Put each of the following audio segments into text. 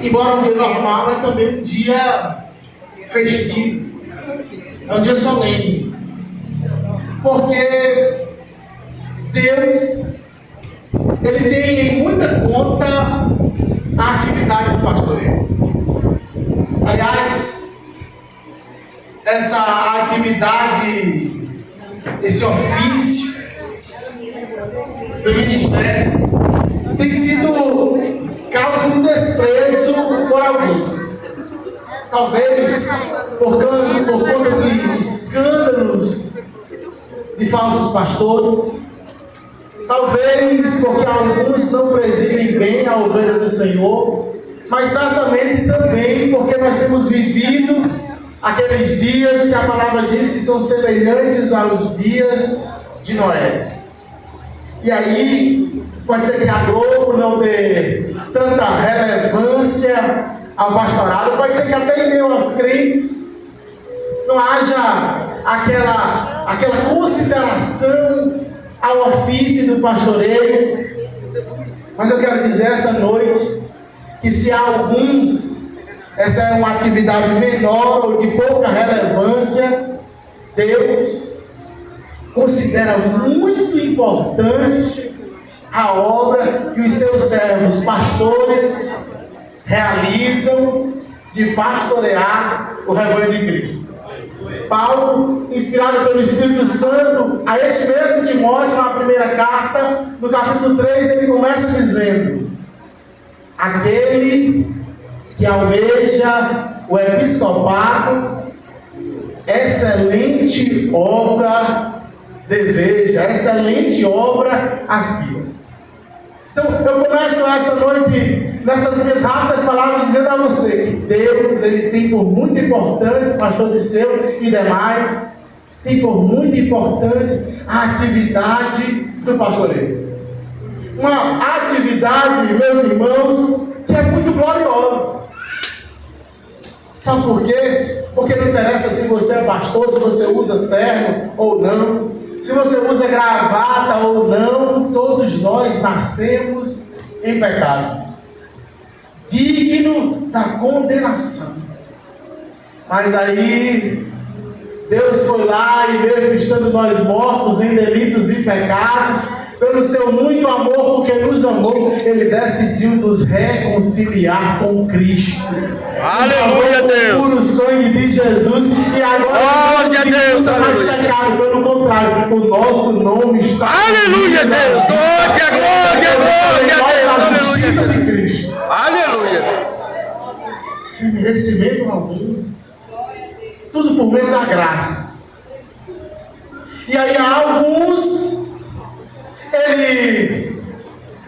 embora um dia normal, é também um dia festivo, é um dia solene, porque Deus, Ele tem em muita conta a atividade do pastoreio. Aliás, essa atividade, esse ofício do ministério tem sido causa de desprezo por alguns. Talvez por conta de escândalos de falsos pastores. Talvez porque alguns não presidem bem a ovelha do Senhor. Mas certamente também porque nós temos vivido aqueles dias que a palavra diz que são semelhantes aos dias de Noé. E aí, pode ser que a Globo não dê tanta relevância ao pastorado, pode ser que até em meio aos crentes não haja aquela consideração ao ofício do pastoreio. Mas eu quero dizer essa noite que se há alguns, essa é uma atividade menor ou de pouca relevância, Deus considera muito importante a obra que os seus servos pastores realizam de pastorear o rebanho de Cristo. Paulo, inspirado pelo Espírito Santo, a este mesmo Timóteo, na primeira carta, no capítulo 3, ele começa dizendo: aquele que almeja o episcopado, excelente obra deseja, excelente obra aspira. Então, eu começo essa noite, nessas minhas rápidas palavras, dizendo a você que Deus, Ele tem por muito importante, pastor Disseu e demais, tem por muito importante a atividade do pastoreio. Uma atividade, meus irmãos, que é muito gloriosa. Sabe por quê? Porque não interessa se você é pastor, se você usa terno ou não, se você usa gravata ou não, todos nós nascemos em pecado, digno da condenação. Mas aí Deus foi lá e mesmo estando nós mortos em delitos e pecados, pelo seu muito amor, porque nos amou, Ele decidiu nos reconciliar com Cristo. Aleluia, Deus! Pelo sangue de Jesus. E agora não se mais pecado, pelo contrário, o nosso nome está. Aleluia, Deus! Glória, glória, glória, a Deus! justiça Aleluia! de Cristo. Aleluia! Sem merecimento algum. Tudo por meio da graça. E aí há alguns, ele,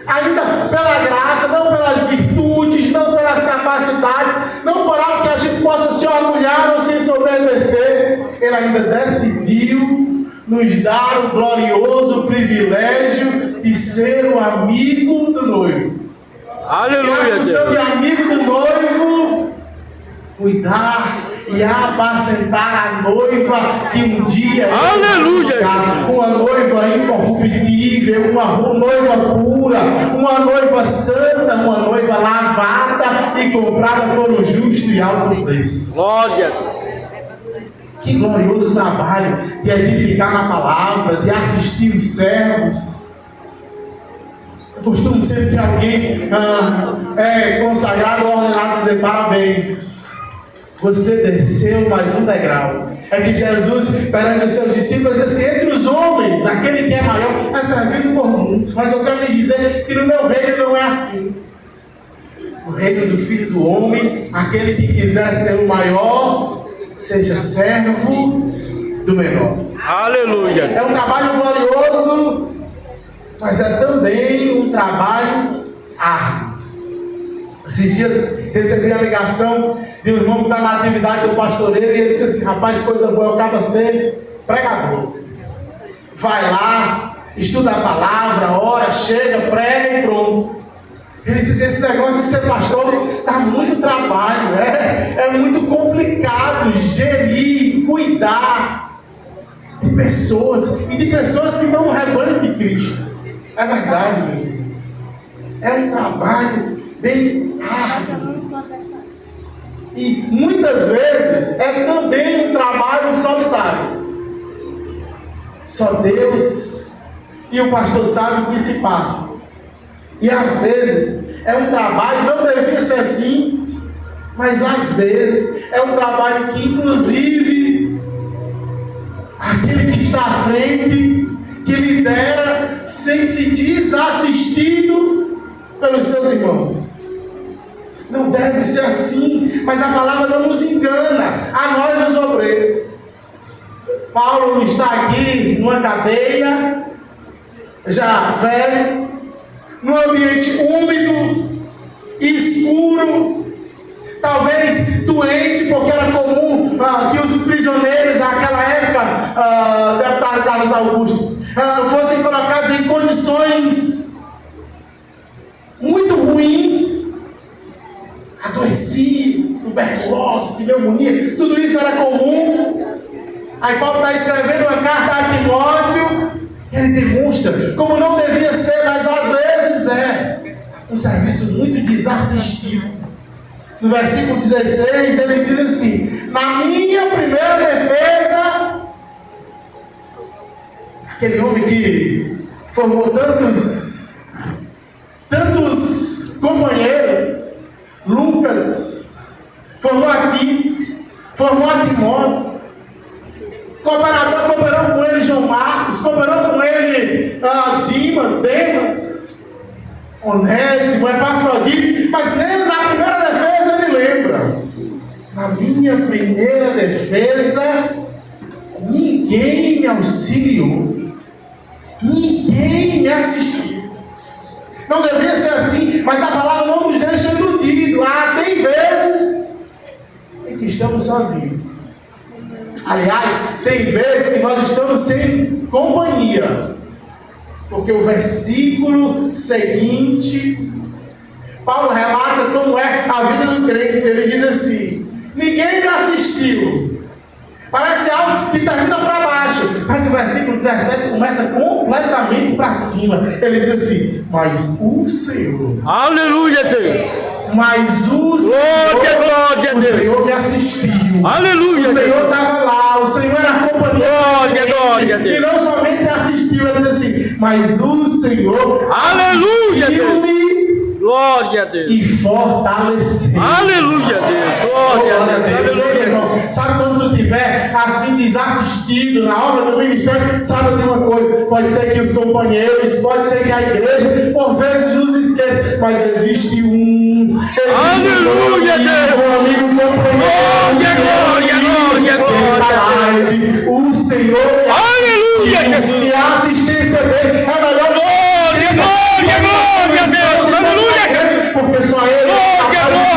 ainda pela graça, não pelas virtudes, não pelas capacidades, não por algo que a gente possa se orgulhar ou se ensoberbecer, ele ainda decidiu nos dar o glorioso privilégio de ser o amigo do noivo. Aleluia, Deus! De amigo do noivo, cuidar e apacentar a noiva que um dia aleluia, uma noiva incorruptível, uma noiva pura, uma noiva santa, uma noiva lavada e comprada por um justo e alto preço. Glória a Deus! Que glorioso trabalho de edificar na palavra, de assistir os servos. Eu costumo sempre que alguém é consagrado ou ordenado dizer parabéns, você desceu mais um degrau. É que Jesus, perante os seus discípulos, disse assim: entre os homens, aquele que é maior é servido por muitos. Mas eu quero lhes dizer que no meu reino não é assim. No reino do Filho do Homem, aquele que quiser ser o maior, seja servo do menor. Aleluia! É um trabalho glorioso, mas é também um trabalho árduo. Esses dias recebi a ligação de um irmão que está na atividade do pastoreio e ele disse assim: rapaz, coisa boa, eu acabo de ser pregador. Vai lá, estuda a palavra, ora, chega, prega e pronto. Ele disse: esse negócio de ser pastor dá muito trabalho, é muito complicado gerir, cuidar de pessoas e de pessoas que não rebanham de Cristo. É verdade, meus irmãos. É um trabalho bem árduo. E muitas vezes é também um trabalho solitário. Só Deus e o pastor sabe o que se passa. E às vezes é um trabalho, não deveria ser assim, mas às vezes é um trabalho que inclusive aquele que está à frente, que lidera, sente-se desassistido pelos seus irmãos. Não deve ser assim, mas a palavra não nos engana, a nós os obreiros. Paulo está aqui numa cadeia, já velho, num ambiente úmido, escuro, talvez doente, porque era comum que os prisioneiros naquela época, deputado Carlos Augusto, fossem colocados em condições muito ruins, adoecido, tuberculose, pneumonia, tudo isso era comum. Aí Paulo está escrevendo uma carta a Timóteo, ele demonstra como não devia ser, mas às vezes é um serviço muito desassistido. No versículo 16 ele diz assim: na minha primeira defesa, aquele homem que formou tantos companheiros, Lucas, formou a Tito, formou a Timóteo, cooperou com ele João Marcos, cooperou com ele Demas, Onésimo, Epafrodito, mas nem na primeira defesa ele lembra. Na minha primeira defesa, ninguém me auxiliou, ninguém me assistiu. Não deveria ser assim, mas a palavra não nos deixa iludidos. Tem vezes em que estamos sozinhos. Aliás, tem vezes que nós estamos sem companhia, porque o versículo seguinte, Paulo relata como é a vida do crente. Ele diz assim: ninguém me assistiu. Parece algo que termina para baixo, mas o versículo 17 começa completamente para cima. Ele diz assim: mas o Senhor, Aleluia, Deus. Mas o Glória, o Senhor me assistiu. Aleluia, o Senhor estava lá, o Senhor era a companhia. Glória, e não somente assistiu, ele diz assim: mas o Senhor Aleluia, assistiu-me glória a Deus. E fortaleceu. Aleluia, Deus. Glória a Deus. Aleluia. Sabe quando tu estiver assim desassistido na obra do ministério, sabe de uma coisa: pode ser que os companheiros, pode ser que a igreja por vezes nos esqueça, mas existe um. Aleluia, Deus. Um amigo companheiro. Glória. Ele diz: o Senhor. Aleluia, Jesus. E a assistência dele é melhor. Glória, Deus. Aleluia, Jesus. Porque só ele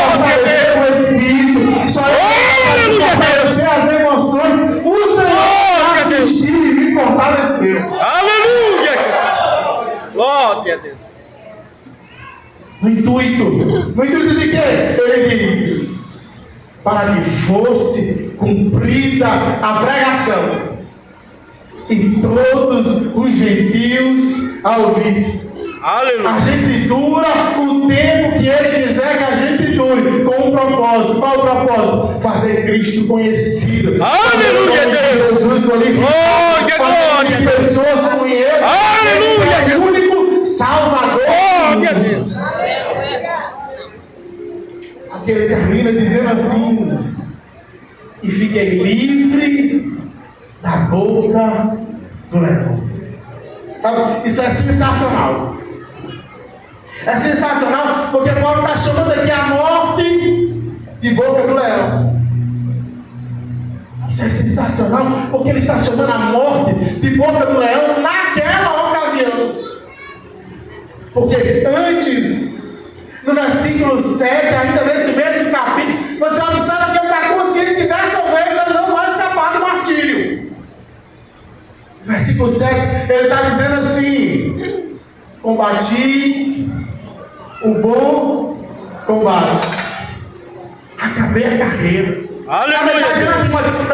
fortalecer o espírito, só ele fortalecer as emoções. O Senhor assistiu e me fortaleceu. Aleluia, Jesus. Glória a Deus. No intuito de quê? Ele diz: para que fosse cumprida a pregação e todos os gentios a ouvissem. Aleluia. A gente dura o tempo que ele quiser que a gente dure, com um propósito. Qual o propósito? Fazer Cristo conhecido. Aleluia, Deus. Jesus glorificado. Fazer que pessoas conheçam. Aleluia, Ele é o único Salvador. Glória a Deus. Aqui ele termina dizendo assim: e fiquei livre da boca do leão. Sabe, isso é sensacional. É sensacional porque Paulo está chamando aqui a morte de boca do leão. Isso é sensacional porque ele está chamando a morte de boca do leão naquela ocasião. Porque antes, no versículo 7, ainda nesse mesmo capítulo, você observa que ele está consciente que dessa vez ele não vai escapar do martírio. Versículo 7, ele está dizendo assim: combati o bom combate, acabei a carreira. Aleluia.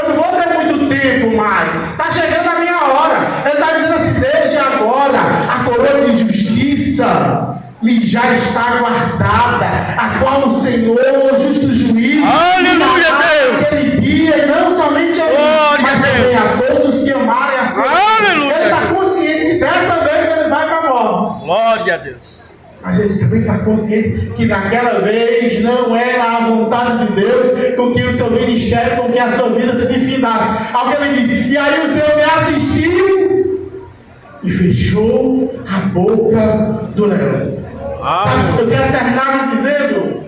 Eu não vou ter muito tempo mais, está chegando a minha hora. Ele está dizendo assim: desde agora a coroa de justiça me já está guardada, a qual o Senhor Glória a Deus. Mas ele também está consciente que naquela vez não era a vontade de Deus com que o seu ministério, com que a sua vida se findasse. Alguém ele diz, e aí o Senhor me assistiu e fechou a boca do leão. Sabe, eu quero terminar me dizendo